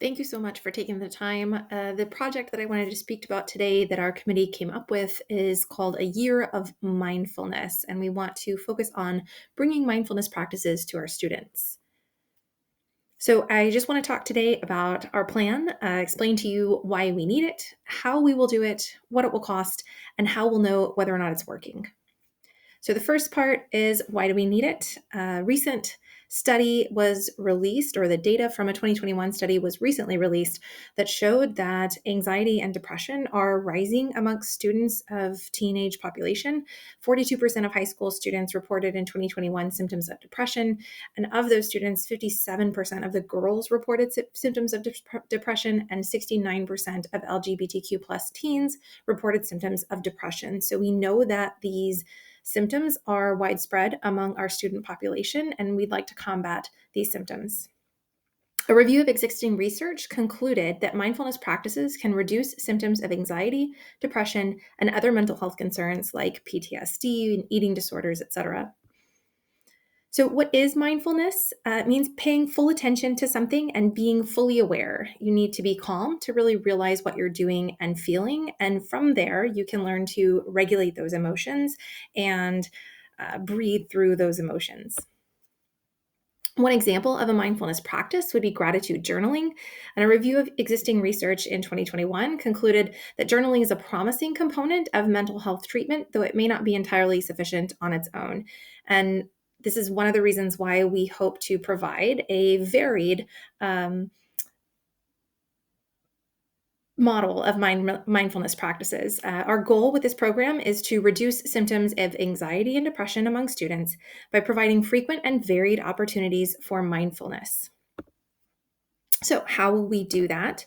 Thank you so much for taking the time. The project that I wanted to speak about today that our committee came up with is called A Year of Mindfulness, and we want to focus on bringing mindfulness practices to our students. So, I just want to talk today about our plan, explain to you why we need it, how we will do it, what it will cost, and how we'll know whether or not it's working. So, the first part is why do we need it? A recent study was released, or the data from a 2021 study was recently released, that showed that anxiety and depression are rising amongst students of teenage population. 42% of high school students reported in 2021 symptoms of depression. And of those students, 57% of the girls reported symptoms of depression, and 69% of LGBTQ plus teens reported symptoms of depression. So we know that these symptoms are widespread among our student population, and we'd like to combat these symptoms. A review of existing research concluded that mindfulness practices can reduce symptoms of anxiety, depression, and other mental health concerns like PTSD and eating disorders, etc. So, what is mindfulness? It means paying full attention to something and being fully aware. You need to be calm to really realize what you're doing and feeling. And from there, you can learn to regulate those emotions and breathe through those emotions. One example of a mindfulness practice would be gratitude journaling. And a review of existing research in 2021 concluded that journaling is a promising component of mental health treatment, though it may not be entirely sufficient on its own. And this is one of the reasons why we hope to provide a varied model of mindfulness practices. Our goal with this program is to reduce symptoms of anxiety and depression among students by providing frequent and varied opportunities for mindfulness. So, how will we do that?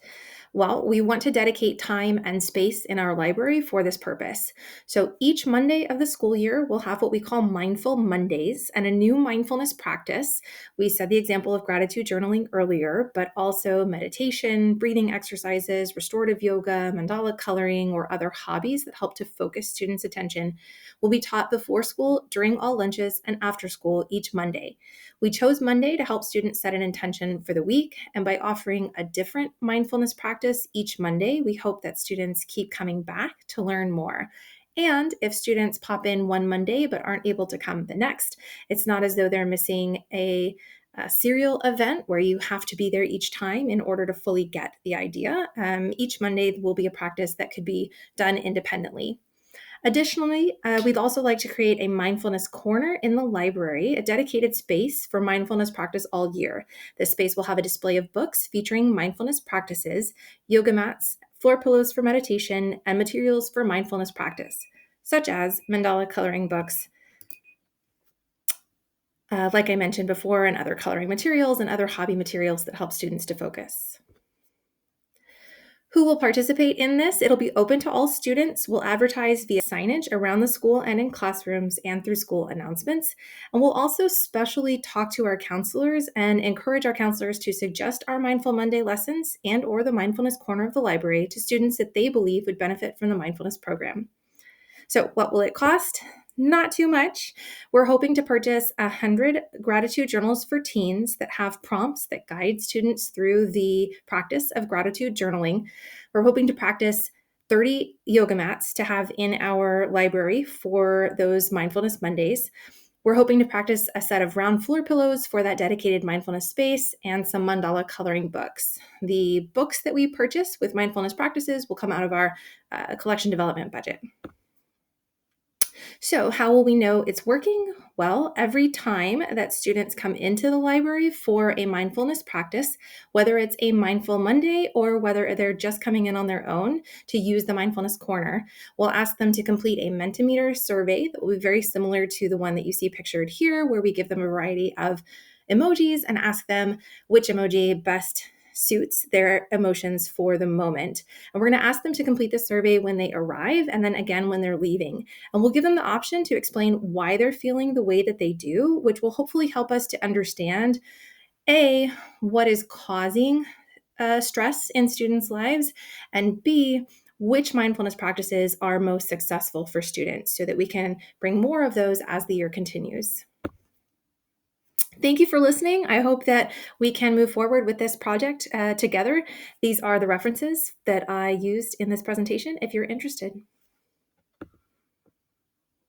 Well, we want to dedicate time and space in our library for this purpose. So, each Monday of the school year, we'll have what we call Mindful Mondays and a new mindfulness practice. We said the example of gratitude journaling earlier, but also meditation, breathing exercises, restorative yoga, mandala coloring, or other hobbies that help to focus students' attention will be taught before school, during all lunches, and after school each Monday. We chose Monday to help students set an intention for the week, and by offering a different mindfulness practice each Monday, we hope that students keep coming back to learn more. And if students pop in one Monday but aren't able to come the next, it's not as though they're missing a serial event where you have to be there each time in order to fully get the idea. Each Monday will be a practice that could be done independently. Additionally, we'd also like to create a mindfulness corner in the library, a dedicated space for mindfulness practice all year. This space will have a display of books featuring mindfulness practices, yoga mats, floor pillows for meditation, and materials for mindfulness practice, such as mandala coloring books, like I mentioned before, and other coloring materials and other hobby materials that help students to focus. Who will participate in this? It'll be open to all students. We'll advertise via signage around the school and in classrooms and through school announcements. And we'll also specially talk to our counselors and encourage our counselors to suggest our Mindful Monday lessons and or the mindfulness corner of the library to students that they believe would benefit from the mindfulness program. So, what will it cost? Not too much. We're hoping to purchase 100 gratitude journals for teens that have prompts that guide students through the practice of gratitude journaling. We're hoping to practice 30 yoga mats to have in our library for those Mindfulness Mondays. We're hoping to practice a set of round floor pillows for that dedicated mindfulness space and some mandala coloring books. The books that we purchase with mindfulness practices will come out of our collection development budget. So, how will we know it's working? Well, every time that students come into the library for a mindfulness practice, whether it's a Mindful Monday or whether they're just coming in on their own to use the Mindfulness Corner, we'll ask them to complete a Mentimeter survey that will be very similar to the one that you see pictured here, where we give them a variety of emojis and ask them which emoji best suits their emotions for the moment. And we're going to ask them to complete the survey when they arrive and then again when they're leaving. And we'll give them the option to explain why they're feeling the way that they do, which will hopefully help us to understand A, what is causing stress in students' lives, and B, which mindfulness practices are most successful for students so that we can bring more of those as the year continues. Thank you for listening. I hope that we can move forward with this project together. These are the references that I used in this presentation if you're interested.